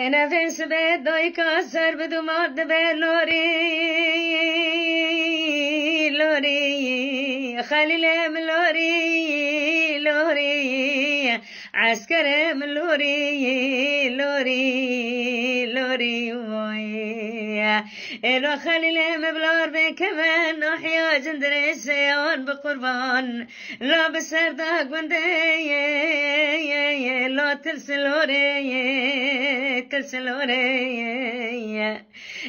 نفس بدای کاسر بدو ماد به لوری لوری خلیلم لوری لوری عسكرم لوري لوري لوري ويا إلو خليلم بلور بكمان نحيا جندري سيون بقربان لا بسرداق وندي لا تلسلوري تلسلوري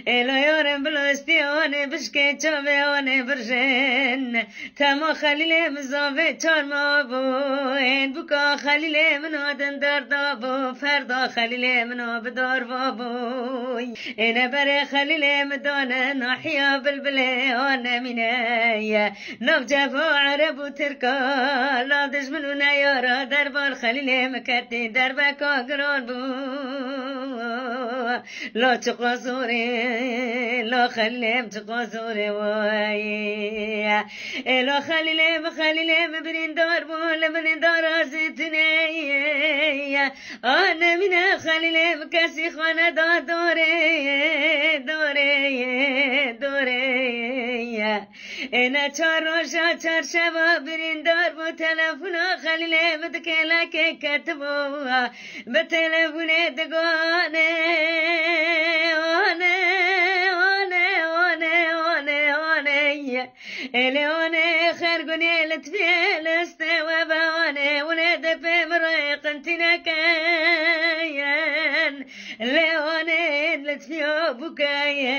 إلو يورم بلوستيوني بشكي تشوفيوني برجن تمو خليلم زوفي چار ما بوين بكا خليلم منو دندر دابو فردا خليل منو بدار بابوي انا بري خليل مدانا نحيا بالبلي وانا منايا نوجف عرب وتركا لا دجمنونا يارا دربار خليل مكتي دربك قران بو لا تقصوري لا خليم تقصوري واي لا خليل برين دار بو لمن دار زيتني أنا من خليل مكسي خانة دوري دوري دوري أنا چار شباب برين دار بو تلفونا خليل مدكلا كي كتبوها بتلفوني دقاني اليوني خرقوني لتفيل استوى بواني ولد بمريق انتنا كاين اليوني لتفيو بكايا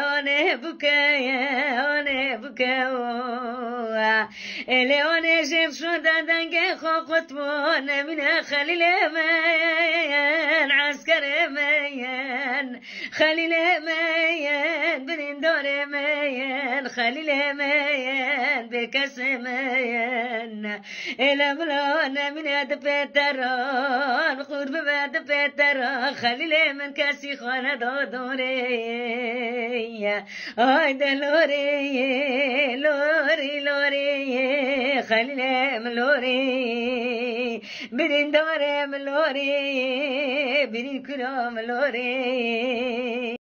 وانا بكايا وانا بكايا اليوني جيب شو دنقي خوقت وانا من خليل مين عسكر مين خليل مين برندور مين خليل مين بكس مين الاملون من هاد بيتران قرب باد بيتران خليل من كاسي خانه دوري هاي لوري لوري لوري خليل لوري برندور لوري برين كرام لوري